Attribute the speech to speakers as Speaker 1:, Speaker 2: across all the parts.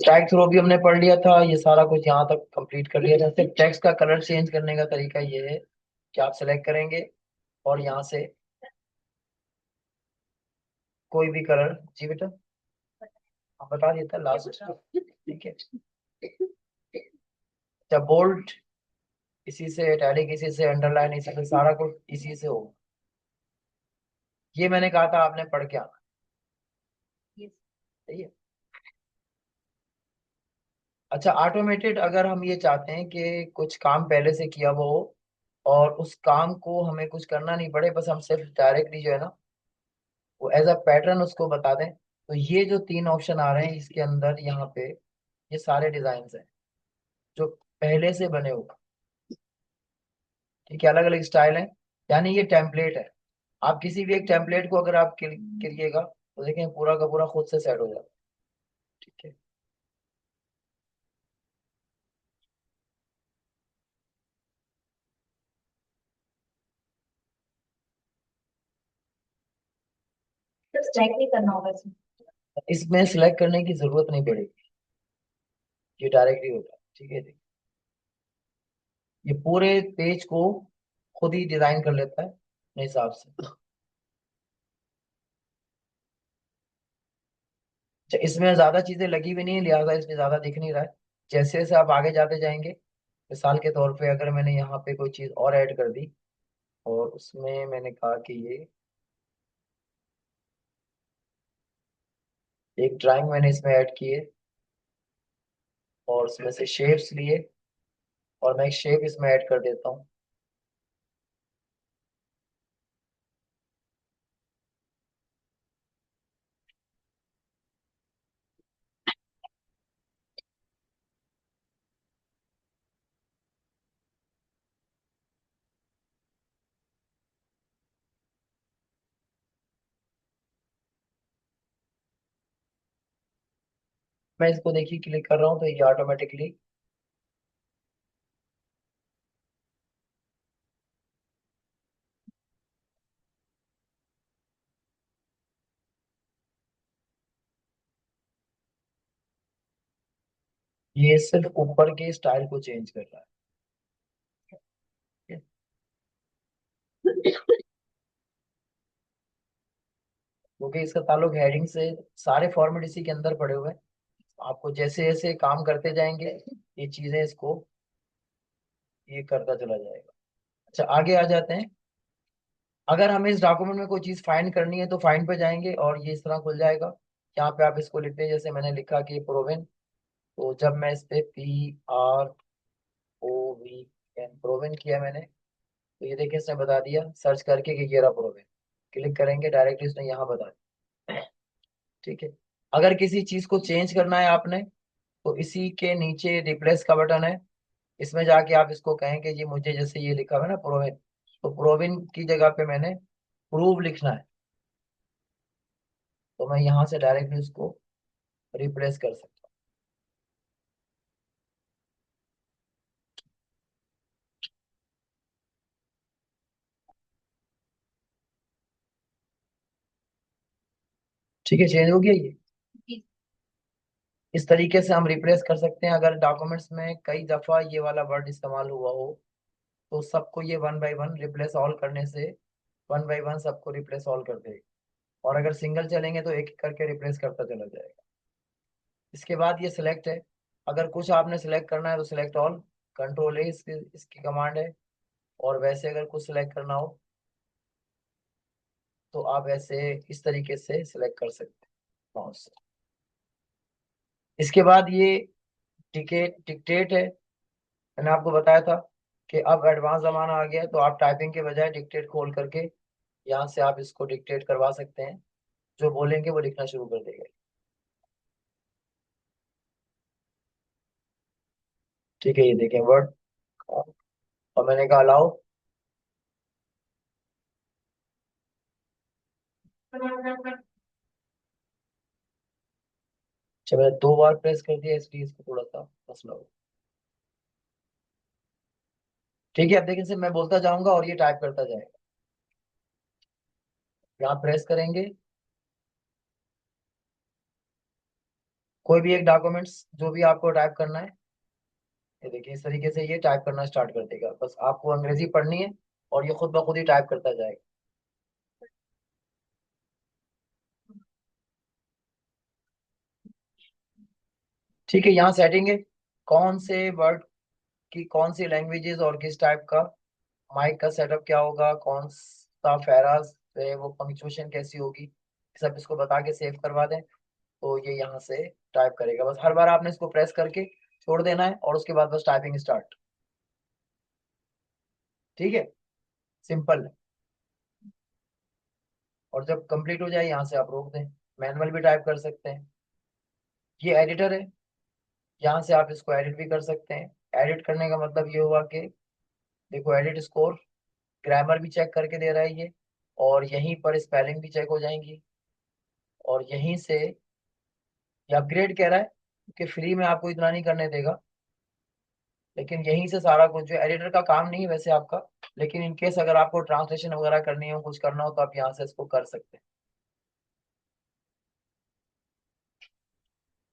Speaker 1: Strike throw भी हमने पढ़ लिया था, ये सारा कुछ यहाँ तक कंप्लीट कर लिया था। सिर्फ टेक्स्ट का कलर चेंज करने का तरीका ये है कि आप सेलेक्ट करेंगे और यहाँ से कोई भी कलर। जी बेटा, आप बता दिया था लास्ट। ठीक है। जब बोल्ड इसी से, इटैलिक इसी से, अंडरलाइन इसी से, सारा कुछ इसी से हो। ये मैंने कहा था आपने पढ़ के आना। सही है। अच्छा, ऑटोमेटेड अगर हम ये चाहते हैं कि कुछ काम पहले से किया हुआ हो और उस काम को हमें कुछ करना नहीं पड़े, बस हम सिर्फ डायरेक्टली जो है ना वो एज अ पैटर्न उसको बता दें, तो ये जो तीन ऑप्शन आ रहे हैं इसके अंदर यहाँ पे, ये सारे डिजाइन हैं जो पहले से बने हुए। ठीक है, अलग अलग स्टाइल है, यानी ये टेम्पलेट है। आप किसी भी एक टेम्पलेट को अगर आप करिएगा तो देखें पूरा का पूरा खुद से सेट हो जाता है। ठीक है।
Speaker 2: चेक नहीं करना होगा इसमें।
Speaker 1: इसमें सिलेक्ट करने की जरूरत नहीं पड़ेगी, ये डायरेक्टली होता है। ठीक है जी। ये पूरे पेज को खुद ही डिजाइन कर लेता है अपने हिसाब से। अच्छा, इसमें ज्यादा चीजें लगी भी नहीं है, लिहाजा इसमें ज्यादा दिख नहीं रहा है। जैसे जैसे आप आगे जाते जाएंगे, मिसाल के तौर पे अगर मैंने यहाँ पे कोई चीज और ऐड कर दी और उसमें मैंने कहा कि ये एक ड्राइंग मैंने इसमें ऐड की है और उसमें से शेप्स लिए और मैं एक शेप इसमें ऐड कर देता हूँ। मैं इसको देखिए क्लिक कर रहा हूँ तो ये ऑटोमेटिकली ये सिर्फ ऊपर के स्टाइल को चेंज कर रहा है। क्योंकि इसका ताल्लुक हेडिंग से, सारे फॉर्मेट इसी के अंदर पड़े हुए हैं। आपको जैसे जैसे काम करते जाएंगे ये चीजें इसको ये करता चला जाएगा। अच्छा, आगे आ जाते हैं। अगर हमें इस डॉक्यूमेंट में कोई चीज फाइंड करनी है तो फाइंड पे जाएंगे और ये इस तरह खुल जाएगा। यहाँ पे आप इसको लिखते हैं, जैसे मैंने लिखा कि प्रोविन, तो जब मैं इस पे PROVN प्रोविन किया मैंने, तो ये देखिए इसने बता दिया सर्च करके कि ये रहा प्रोविन। क्लिक करेंगे डायरेक्टली उसने यहाँ बता दिया। ठीक है। अगर किसी चीज को चेंज करना है आपने तो इसी के नीचे रिप्लेस का बटन है, इसमें जाके आप इसको कहें कि जी मुझे जैसे ये लिखा हुआ है ना प्रोविन, तो प्रोविन की जगह पे मैंने प्रूव लिखना है, तो मैं यहाँ से डायरेक्टली उसको रिप्लेस कर सकता हूँ। ठीक है, चेंज हो गया ये।
Speaker 2: जी।
Speaker 1: इस तरीके से हम रिप्लेस कर सकते हैं। अगर डॉक्यूमेंट्स में कई दफा ये वाला वर्ड इस्तेमाल हुआ हो तो सबको ये one by one replace all करने से वन बाय वन सबको रिप्लेस ऑल कर देगा। और अगर सिंगल चलेंगे तो एक एक करके रिप्लेस करता चला जाएगा। इसके बाद ये सिलेक्ट है। अगर कुछ आपने सिलेक्ट करना है तो सिलेक्ट ऑल, कंट्रोल है इसकी कमांड है। और वैसे अगर कुछ सिलेक्ट करना हो तो आप ऐसे इस तरीके से सिलेक्ट कर सकते हैं माउस से। इसके बाद ये टिकेट डिक्टेट है। मैंने आपको बताया था कि अब एडवांस जमाना आ गया है, तो आप टाइपिंग के बजाय डिक्टेट खोल करके यहाँ से आप इसको डिक्टेट करवा सकते हैं। जो बोलेंगे वो लिखना शुरू कर देगा। ठीक है, ये देखें वर्ड, और मैंने कहा अलाउ। अच्छा, मैंने 2 बार प्रेस कर दिया इसलिए इसको थोड़ा सा मसला हो। ठीक है, अब देखिए से मैं बोलता जाऊंगा और ये टाइप करता जाएगा। यहाँ प्रेस करेंगे कोई भी एक डॉक्यूमेंट्स जो भी आपको टाइप करना है, ये देखिए इस तरीके से ये टाइप करना स्टार्ट कर देगा। बस आपको अंग्रेजी पढ़नी है और ये खुद ब खुद ही टाइप करता जाएगा। ठीक है, यहाँ सेटिंग है, कौन से वर्ड की कौन सी लैंग्वेजेस और किस टाइप का माइक का सेटअप क्या होगा, कौन सा फेराज है, वो पंक्चुएशन कैसी होगी, सब इसको बता के सेव करवा दें। तो ये यहाँ से टाइप करेगा। बस हर बार आपने इसको प्रेस करके छोड़ देना है और उसके बाद बस टाइपिंग स्टार्ट। ठीक है, सिंपल है। और जब कंप्लीट हो जाए यहाँ से आप रोक दें। मैनुअल भी टाइप कर सकते हैं। ये एडिटर है, यहाँ से आप इसको एडिट भी कर सकते हैं। एडिट करने का मतलब ये हुआ कि देखो एडिट स्कोर, ग्रामर भी चेक करके दे रहा है ये, और यहीं पर स्पेलिंग भी चेक हो जाएंगी, और यहीं से ये अपग्रेड कह रहा है कि फ्री में आपको इतना नहीं करने देगा, लेकिन यहीं से सारा कुछ, जो एडिटर का काम नहीं है वैसे आपका, लेकिन इन केस अगर आपको ट्रांसलेशन वगैरह करनी हो, कुछ करना हो, तो आप यहाँ से इसको कर सकते हैं।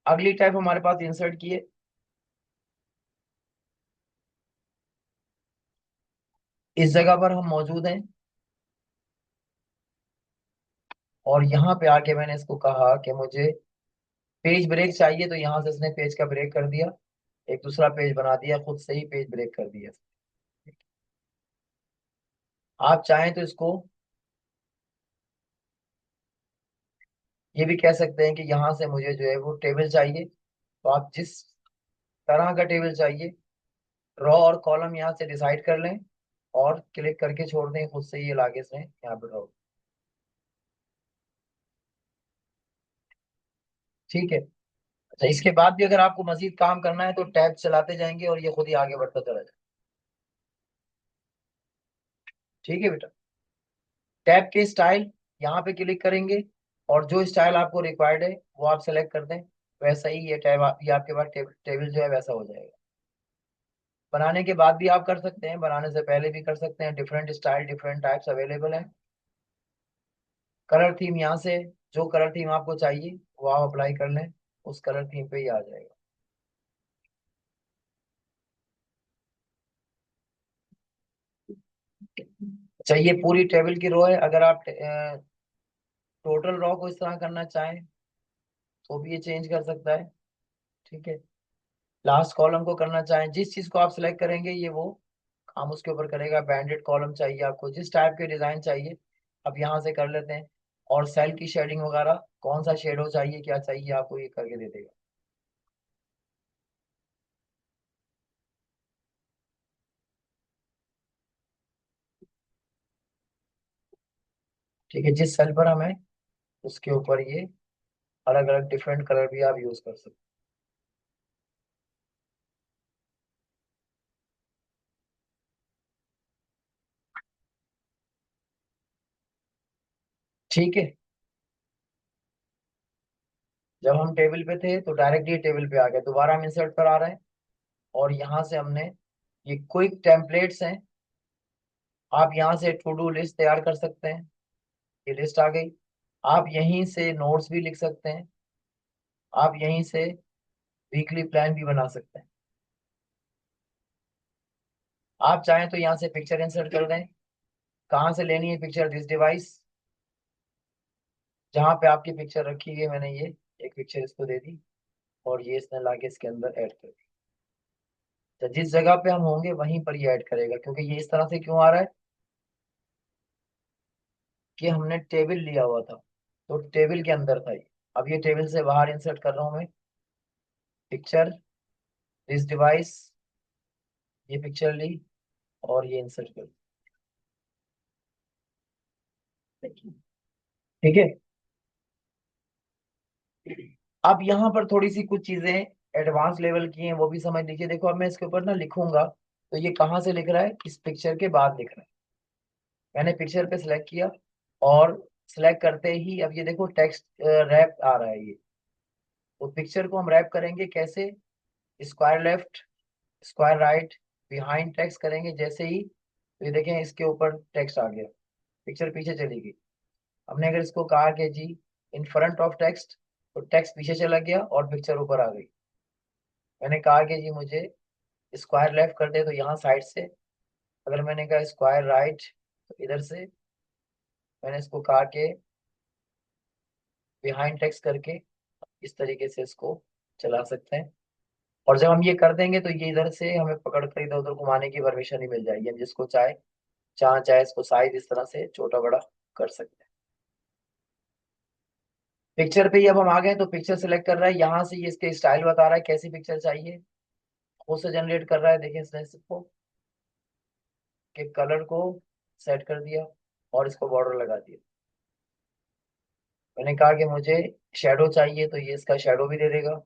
Speaker 1: अगली टाइप हमारे पास इंसर्ट की है। इस जगह पर हम मौजूद हैं, और यहाँ पे आके मैंने इसको कहा कि मुझे पेज ब्रेक चाहिए, तो यहाँ से इसने पेज का ब्रेक कर दिया, एक दूसरा पेज बना दिया, खुद से ही पेज ब्रेक कर दिया। आप चाहें तो इसको ये भी कह सकते हैं कि यहाँ से मुझे जो है वो टेबल चाहिए, तो आप जिस तरह का टेबल चाहिए, रॉ और कॉलम यहाँ से डिसाइड कर लें और क्लिक करके छोड़ दें, खुद से ये लाके से यहाँ पे ड्रॉ। ठीक है। अच्छा, इसके बाद भी अगर आपको मजीद काम करना है तो टैब चलाते जाएंगे और ये खुद ही आगे बढ़ता चला जाए। ठीक है बेटा। टैब के स्टाइल, यहाँ पे क्लिक करेंगे और जो स्टाइल आपको रिक्वायर्ड है वो आप सेलेक्ट कर दें, वैसा ही ये टैब ये आपके पास टेबल जो है वैसा हो जाएगा। बनाने के बाद भी आप कर सकते हैं, बनाने से पहले भी कर सकते हैं, different style different types available हैं। कलर थीम, यहाँ से जो कलर थीम आपको चाहिए वो आप अप्लाई कर लें, उस कलर थीम पे ही आ जाएगा। चाहिए पूरी टेबल की रो है, अगर आप टोटल रो को इस तरह करना चाहें तो भी ये चेंज कर सकता है। ठीक है। लास्ट कॉलम को करना चाहें, जिस चीज को आप सिलेक्ट करेंगे ये वो काम उसके ऊपर करेगा। बैंडेड कॉलम चाहिए आपको, जिस टाइप के डिजाइन चाहिए अब यहाँ से कर लेते हैं। और सेल की शेडिंग वगैरह, कौन सा शेडो चाहिए क्या चाहिए आपको ये करके दे देगा। ठीक है, जिस सेल पर हम है उसके ऊपर ये अलग अलग डिफरेंट कलर भी आप यूज कर सकते हैं। ठीक है। जब हम टेबल पे थे तो डायरेक्ट ये टेबल पे आ गए, दोबारा हम इंसर्ट पर आ रहे हैं, और यहाँ से हमने ये क्विक टेम्पलेट्स हैं, आप यहाँ से टू डू लिस्ट तैयार कर सकते हैं। ये लिस्ट आ गई। आप यहीं से नोट्स भी लिख सकते हैं, आप यहीं से वीकली प्लान भी बना सकते हैं। आप चाहें तो यहाँ से पिक्चर इंसर्ट कर दें। कहाँ से लेनी है पिक्चर, दिस डिवाइस, जहाँ पे आपकी पिक्चर रखी हुई है मैंने ये एक पिक्चर इसको दे दी, और ये इसने लाके इसके अंदर ऐड कर दी। तो जिस जगह पे हम होंगे वहीं पर ये ऐड करेगा, क्योंकि ये इस तरह से क्यों आ रहा है कि हमने टेबल लिया हुआ था, तो टेबल के अंदर था ये। अब ये टेबल से बाहर इंसर्ट कर रहा हूँ मैं, पिक्चर, दिस डिवाइस, ये पिक्चर ली और ये इंसर्ट कर दी। ठीक है। अब यहाँ पर थोड़ी सी कुछ चीजें एडवांस लेवल की हैं, वो भी समझ लीजिए। देखो अब मैं इसके ऊपर ना लिखूंगा, तो ये कहाँ से लिख रहा है, इस पिक्चर के बाद लिख रहा है। मैंने पिक्चर पे सिलेक्ट किया, और सिलेक्ट करते ही अब ये देखो टेक्स्ट रैप आ रहा है ये। तो पिक्चर को हम रैप करेंगे कैसे, square left, square right, behind text करेंगे जैसे ही, तो ये देखें इसके ऊपर टेक्स्ट आ गया, पिक्चर पीछे चली गई। हमने अगर इसको कहा कि जी इन फ्रंट ऑफ टेक्स्ट, तो टेक्स्ट पीछे चला गया और पिक्चर ऊपर आ गई। मैंने कहा कि जी मुझे स्क्वायर लेफ्ट कर दे, तो यहाँ साइड से। अगर मैंने कहा स्क्वायर राइट, तो इधर से। मैंने इसको कहा कि बिहाइंड टेक्स्ट करके इस तरीके से इसको चला सकते हैं। और जब हम ये कर देंगे तो ये इधर से हमें पकड़ कर इधर उधर घुमाने की परमिशन ही मिल जाएगी। हम जिसको चाहे, जहाँ चाहे इसको साइज इस तरह से छोटा बड़ा कर सकते हैं। पिक्चर पे ही अब हम आ गए, तो पिक्चर सेलेक्ट कर रहा है, यहाँ से ये इसके स्टाइल बता रहा है कैसी पिक्चर चाहिए। खुद से जनरेट कर रहा है, देखिए इसने इसको कि कलर को सेट कर दिया और इसको बॉर्डर लगा दिया। मैंने कहा कि मुझे शेडो चाहिए, तो ये इसका शेडो भी दे देगा।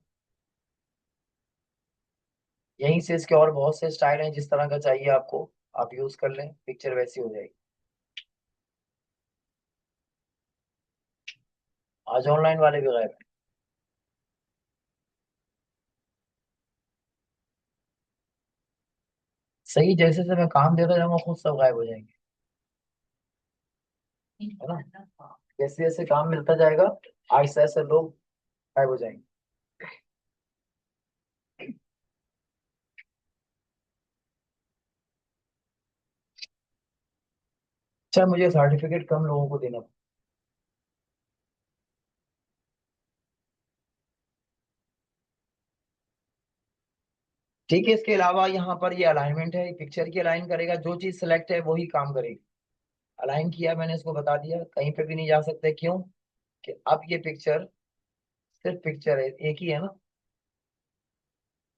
Speaker 1: यहीं से इसके और बहुत से स्टाइल हैं, जिस तरह का चाहिए आपको आप यूज कर लें, पिक्चर वैसी हो जाएगी। आज ऑनलाइन वाले भी गायब हैं। सही, जैसे जैसे मैं काम देता जाऊंगा खुद सब गायब हो जाएंगे, है ना। जैसे जैसे काम मिलता जाएगा ऐसे ऐसे लोग गायब हो जाएंगे। अच्छा, मुझे सर्टिफिकेट कम लोगों को देना। ठीक है, इसके अलावा यहाँ पर ये अलाइनमेंट है, पिक्चर की अलाइन करेगा, जो चीज सिलेक्ट है वही काम करेगी। अलाइन किया मैंने, इसको बता दिया कहीं पे भी नहीं जा सकते, क्यों कि अब ये पिक्चर सिर्फ पिक्चर है, एक ही है ना।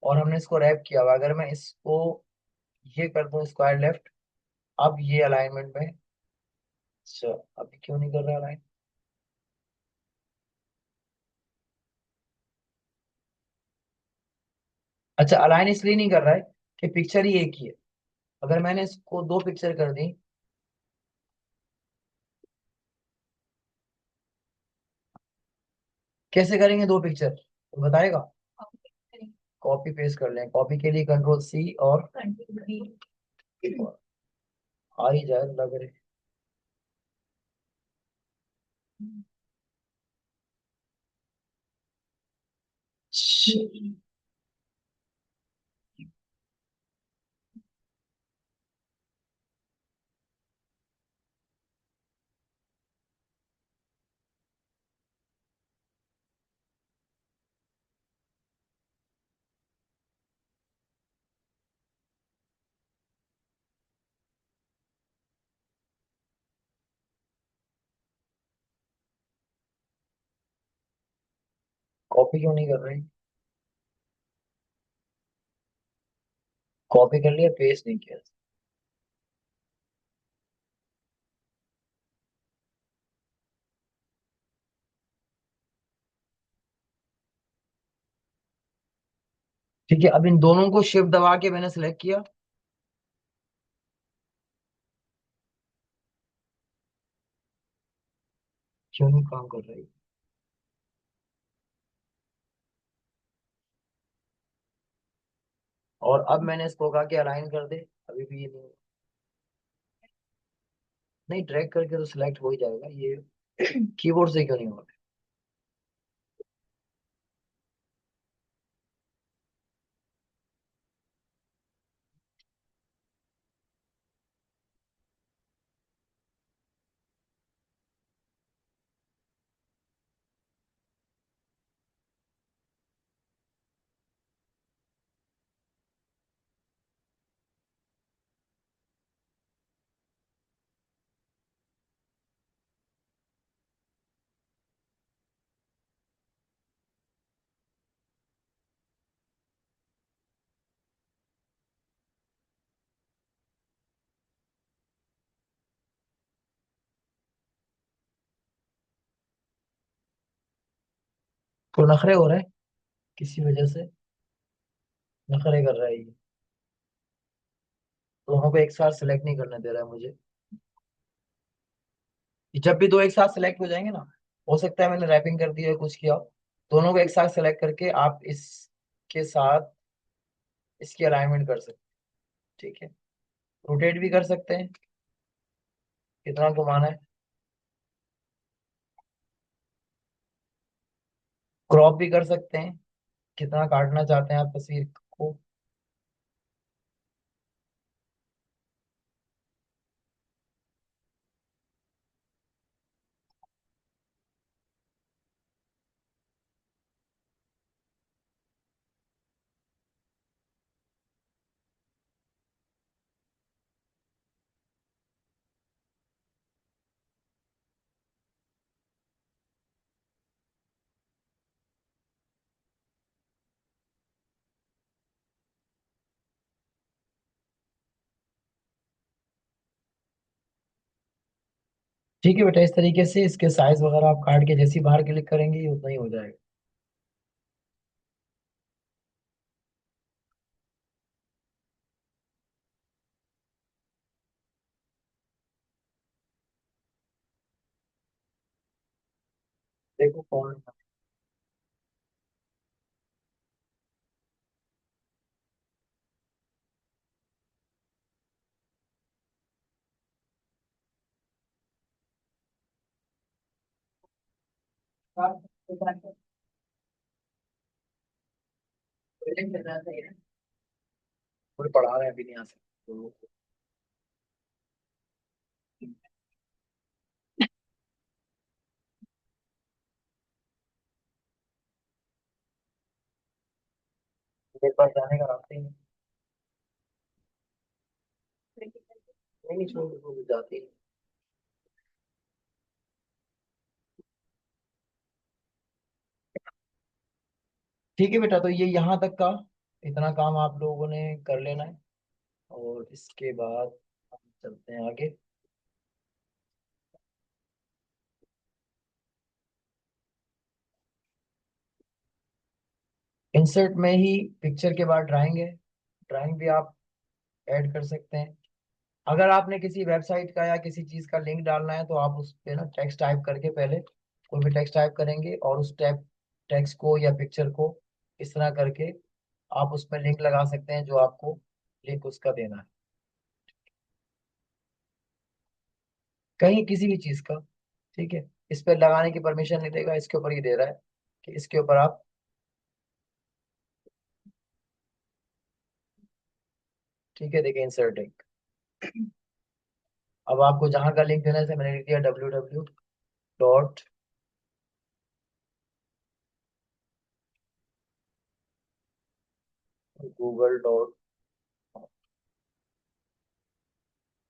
Speaker 1: और हमने इसको रैप किया हुआ, अगर मैं इसको ये कर दूं स्क्वायर लेफ्ट, अब ये अलाइनमेंट में। अच्छा, अभी क्यों नहीं कर रहा अलाइन? अच्छा, अलाइन इसलिए नहीं कर रहा है कि पिक्चर ही एक ही है। अगर मैंने इसको दो पिक्चर कर दी, कैसे करेंगे दो पिक्चर तो बताएगा। कॉपी पेस्ट कर लें, कॉपी के लिए कंट्रोल सी और आ ही जाए लग रहे। कॉपी क्यों नहीं कर रहे? कॉपी कर लिया, पेस्ट नहीं किया। ठीक है, अब इन दोनों को शिफ्ट दबा के मैंने सेलेक्ट किया। क्यों नहीं काम कर रही? और अब मैंने इसको कहा कि अलाइन कर दे, अभी भी ये नहीं। नहीं, ड्रैग करके तो सिलेक्ट हो ही जाएगा ये। कीबोर्ड से क्यों नहीं हो रहा? तो नखरे हो रहे हैं किसी वजह से, नखरे कर रहा है ये। दोनों को एक साथ सिलेक्ट नहीं करने दे रहा है मुझे। जब भी दो एक साथ सिलेक्ट हो जाएंगे ना, हो सकता है मैंने रैपिंग कर दी है कुछ किया। दोनों को एक साथ सेलेक्ट करके आप इसके साथ इसकी अलाइनमेंट कर सकते हैं। ठीक है, रोटेट भी कर सकते हैं, कितना घुमाना है। क्रॉप भी कर सकते हैं, कितना काटना चाहते हैं आप तस्वीर को। ठीक है बेटा, इस तरीके से इसके साइज वगैरह आप काट के जैसे ही बाहर क्लिक करेंगे ये उतना ही हो जाएगा। देखो कौन। कोई पढ़ा रहे हैं अभी नहीं आ सकते तो। मेरे पास जाने का रास्ता ही नहीं। नहीं नहीं, छोड़ दो, जाती है। ठीक है बेटा, तो ये यहाँ तक का इतना काम आप लोगों ने कर लेना है। और इसके बाद हम चलते हैं आगे। इंसर्ट में ही पिक्चर के बाद ड्राइंग है। ड्राइंग भी आप ऐड कर सकते हैं। अगर आपने किसी वेबसाइट का या किसी चीज का लिंक डालना है तो आप उस पे ना टेक्स्ट टाइप करके पहले कोई भी टेक्स्ट टाइप करेंगे और उस टेक्स्ट को या पिक्चर को इस तरह करके आप उस पर लिंक लगा सकते हैं जो आपको लिंक उसका देना है। कहीं किसी भी चीज का। ठीक है। इस पर लगाने की परमिशन नहीं देगा, इसके ऊपर ही दे रहा है कि इसके ऊपर आप। ठीक है, देखिए इंसर्ट लिंक। अब आपको जहां का लिंक देना है, जैसे मैंने लिख दिया www.google.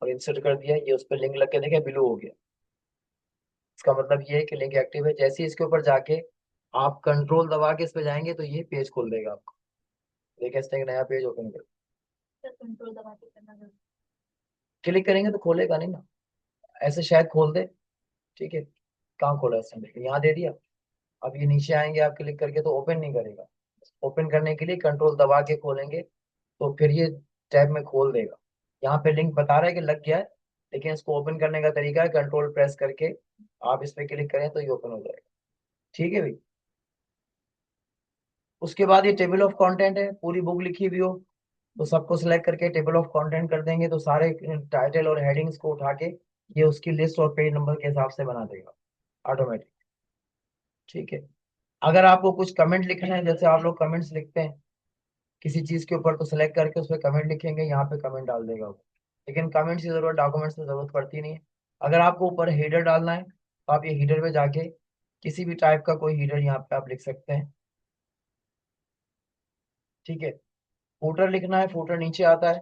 Speaker 1: और इंसर्ट कर दिया, ये उस पर लिंक लग के देखे ब्लू हो गया। इसका मतलब ये है कि लिंक एक्टिव है। जैसे ही इसके ऊपर जाके आप कंट्रोल दबा के इस पे जाएंगे तो ये पेज खोल देगा आपको। देखिए इस तरह का नया पेज ओपन कर
Speaker 2: कंट्रोल दबा के करना जरूरी
Speaker 1: क्लिक करेंगे तो खोलेगा नहीं ना। ऐसे शायद खोल दे। ठीक है। कहाँ खोला इसने, देखिए यहाँ दे दिया। अब ये नीचे आएंगे आप क्लिक करके तो ओपन नहीं करेगा। ओपन करने के लिए कंट्रोल दबा के खोलेंगे तो फिर ये टैब में खोल देगा। यहाँ पे लिंक बता रहा है कि लग गया है, लेकिन इसको ओपन करने का तरीका है कंट्रोल प्रेस करके आप इस पे क्लिक करें तो ये ओपन हो जाएगा। ठीक है भाई। उसके बाद ये टेबल ऑफ कंटेंट है, पूरी बुक लिखी हुई हो तो सबको सिलेक्ट करके टेबल ऑफ कंटेंट कर देंगे तो सारे टाइटल और हेडिंग्स को उठा के ये उसकी लिस्ट और पेज नंबर के हिसाब से बना देगा ऑटोमेटिक। ठीक है। अगर आपको कुछ कमेंट लिखना है, जैसे आप लोग कमेंट्स लिखते हैं किसी चीज के ऊपर, तो सिलेक्ट करके उस पर कमेंट लिखेंगे, यहाँ पे कमेंट डाल देगा वो। लेकिन कमेंट्स की जरूरत डॉक्यूमेंट्स में जरूरत पड़ती नहीं है। अगर आपको ऊपर हेडर डालना है तो आप ये हेडर पे जाके किसी भी टाइप का कोई हेडर यहाँ पे आप लिख सकते हैं। ठीक है। फूटर लिखना है, फूटर नीचे आता है।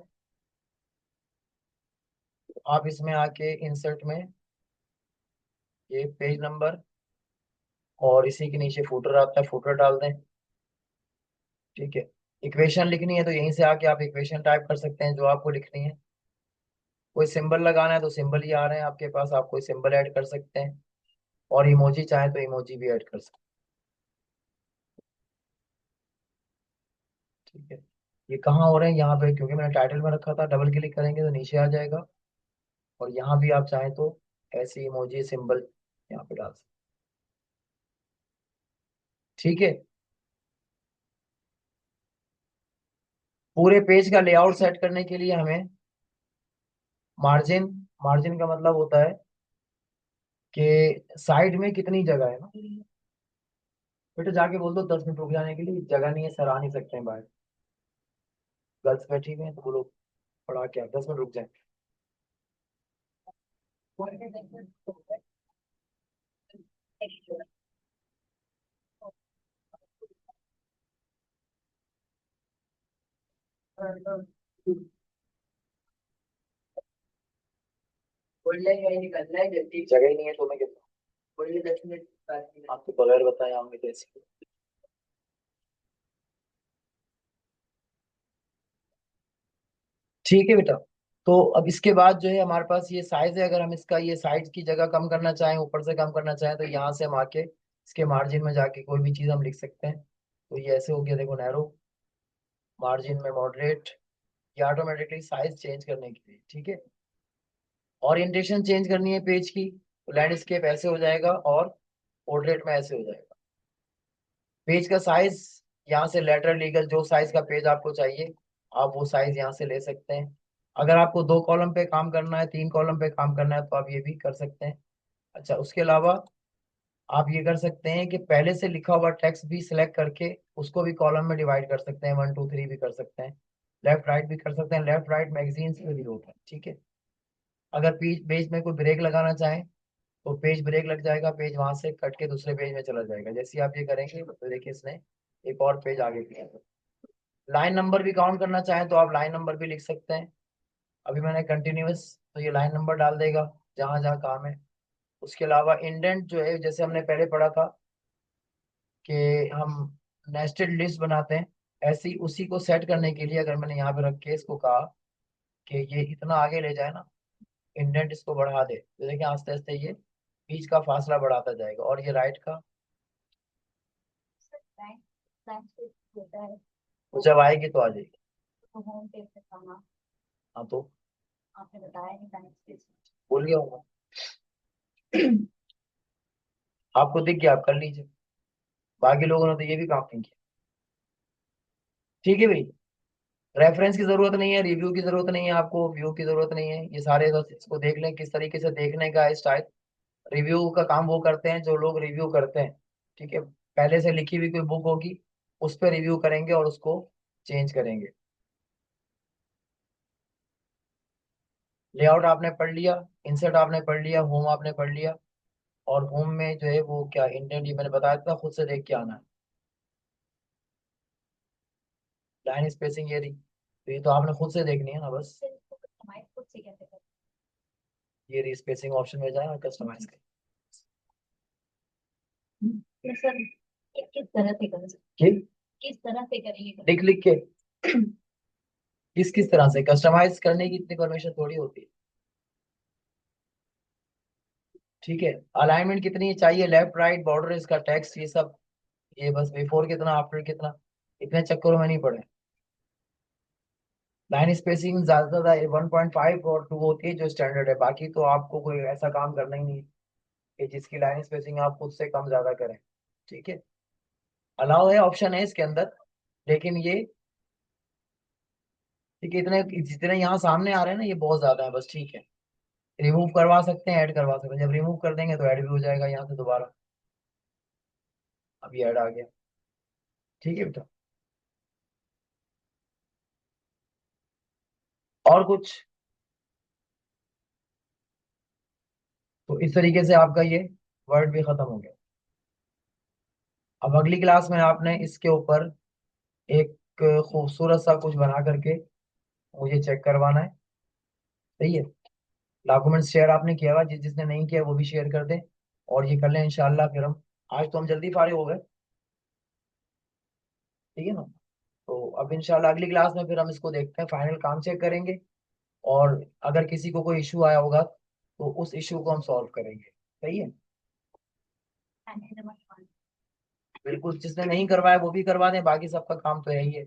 Speaker 1: आप इसमें आके इंसर्ट में ये पेज नंबर और इसी के नीचे फुटर आता है, फुटर डाल दें। ठीक है। इक्वेशन लिखनी है तो यहीं से आके आप इक्वेशन टाइप कर सकते हैं जो आपको लिखनी है। कोई सिंबल लगाना है तो सिंबल ही आ रहे हैं आपके पास, आप कोई सिंबल ऐड कर सकते हैं। और इमोजी चाहे तो इमोजी भी ऐड कर सकते हैं। ठीक है। ये कहाँ हो रहे हैं, यहाँ पे, क्योंकि मैंने टाइटल में रखा था, डबल क्लिक करेंगे तो नीचे आ जाएगा। और यहाँ भी आप चाहें तो ऐसे इमोजी सिंबल यहाँ पे डाल सकते हैं। ठीक है। पूरे पेज का लेआउट सेट करने के लिए हमें मार्जिन, मार्जिन का मतलब होता है कि साइड में कितनी जगह है ना। बेटा जाके बोल दो 10 मिनट रुक जाने के लिए, जगह नहीं है, सर आ नहीं सकते हैं बाहर, गर्ल्स बैठी हुई हैं तो वो लोग पढ़ा क्या, 10 मिनट रुक जाए। जगह ही नहीं है तो मैं कहता हूँ आपको बगैर बताए आऊंगे तो ऐसे। ठीक है बेटा। तो अब इसके बाद जो है हमारे पास ये साइज है, अगर हम इसका ये साइज की जगह कम करना चाहें, ऊपर से कम करना चाहें, तो यहाँ से हम आके इसके मार्जिन में जाके कोई भी चीज हम लिख सकते हैं। तो ये ऐसे हो गया, देखो नैरो, मार्जिन में मॉडरेट, ये ऑटोमेटिकली साइज चेंज करने के लिए, ठीक है। ओरिएंटेशन चेंज करनी है पेज की, तो लैंडस्केप ऐसे हो जाएगा और पोर्ट्रेट में ऐसे हो जाएगा। पेज का साइज, यहाँ से लेटर लीगल जो साइज का पेज आपको चाहिए, आप वो साइज यहाँ से ले सकते हैं। अगर आपको 2 कॉलम पे काम करना है, 3 कॉलम पे काम करना है, तो आप ये भी कर सकते हैं। अच्छा, उसके अलावा आप ये कर सकते हैं कि पहले से लिखा हुआ टेक्स्ट भी सिलेक्ट करके उसको भी कॉलम में डिवाइड कर सकते हैं, 1 2 3 भी कर सकते हैं, लेफ्ट राइट भी कर सकते हैं। लेफ्ट राइट मैगजीन्स में भी होता है, ठीक है। अगर पेज पेज में कोई ब्रेक लगाना चाहें तो पेज ब्रेक लग जाएगा, पेज वहां से कट के दूसरे पेज में चला जाएगा। जैसे ही आप ये करेंगे तो देखिए इसने एक और पेज आगे किया। लाइन नंबर भी काउंट करना चाहें तो आप लाइन नंबर भी लिख सकते हैं। अभी मैंने कंटिन्यूअस, तो ये लाइन नंबर डाल देगा जहां जहां काम है। उसके अलावा इंडेंट जो है, जैसे हमने पहले पढ़ा था कि हम नेस्टेड लिस्ट बनाते हैं, ऐसी उसी को सेट करने के लिए अगर मैंने यहाँ पे रख के इसको कहा कि ये इतना आगे ले जाए ना, इंडेंट इसको बढ़ा दे, तो देखिए आस्ते आस्ते ये बीच का फासला बढ़ाता जाएगा, और ये राइट का
Speaker 2: बैंक बैंक से होता है।
Speaker 1: जब आएगी तो आ जाएगी।
Speaker 2: तो होम पेज पे करना,
Speaker 1: हाँ तो
Speaker 2: आपने बताया नहीं बैंक स्पेस।
Speaker 1: भूल गया हूँ आपको दिख गया, आप कर लीजिए, बाकी लोगों ने तो ये भी काम नहीं किया। ठीक है भाई, रेफरेंस की जरूरत नहीं है, रिव्यू की जरूरत नहीं है, आपको व्यू की जरूरत नहीं है, ये सारे बस इसको देख लें किस तरीके से देखने का है स्टाइल। रिव्यू का काम वो करते हैं जो लोग रिव्यू करते हैं, ठीक है। पहले से लिखी हुई कोई बुक होगी, उस पर रिव्यू करेंगे और उसको चेंज करेंगे। लेआउट आपने पढ़ लिया, इंसर्ट आपने पढ़ लिया, होम आपने पढ़ लिया। और होम में जो है वो क्या इंडेंट, ये मैंने बताया था, खुद से देख के आना है। लाइन स्पेसिंग ये रही, तो ये तो आपने खुद से देखनी है ना बस।
Speaker 2: फिर इसको कस्टमाइज खुद से कैसे करें?
Speaker 1: ये रही स्पेसिंग ऑप्शन में जाए और कस्टमाइज करें।
Speaker 2: तो सर ये किस तरह से करें?
Speaker 1: ठीक,
Speaker 2: किस तरह से करेंगे?
Speaker 1: लिख लिख के किस किस तरह से कस्टमाइज करने की इतनी परमिशन थोड़ी होती है, ठीक है। अलाइनमेंट कितनी चाहिए, लेफ्ट राइट बॉर्डर, इसका टेक्स्ट, ये सब, ये बस बिफोर कितना आफ्टर कितना, इतने चक्करों में नहीं पड़े। लाइन स्पेसिंग ज्यादा से ज्यादा 1.5 और 2 होती है जो स्टैंडर्ड है, बाकी तो आपको कोई ऐसा काम करना ही नहीं है कि जिसकी लाइन स्पेसिंग आप खुद से कम ज्यादा करें, ठीक है। अलाउ है, ऑप्शन है इसके अंदर, लेकिन ये ठीक है, इतने जितने यहाँ सामने आ रहे हैं ना ये बहुत ज्यादा है, बस ठीक है। रिमूव करवा सकते हैं, ऐड करवा सकते हैं, जब रिमूव कर देंगे तो ऐड भी हो जाएगा यहाँ से दोबारा। अभी ऐड आ गया, ठीक है बेटा। और कुछ, तो इस तरीके से आपका ये वर्ड भी खत्म हो गया। अब अगली क्लास में आपने इसके ऊपर एक खूबसूरत सा कुछ बना करके मुझे चेक करवाना है, सही है। डॉक्यूमेंट शेयर आपने किया हुआ, जिस जिसने नहीं किया वो भी शेयर कर दे, और ये कर लें इंशाल्लाह। फिर हम आज तो हम जल्दी फारिग हो गए, ठीक है ना। तो अब इंशाल्लाह अगली क्लास में फिर हम इसको देखते हैं, फाइनल काम चेक करेंगे, और अगर किसी को कोई इशू आया होगा तो उस इशू को हम सॉल्व करेंगे, सही है।
Speaker 2: मैंने नंबर वन।
Speaker 1: बिल्कुल, जिसने नहीं करवाया वो भी करवा दें, बाकी सबका काम तो यही है।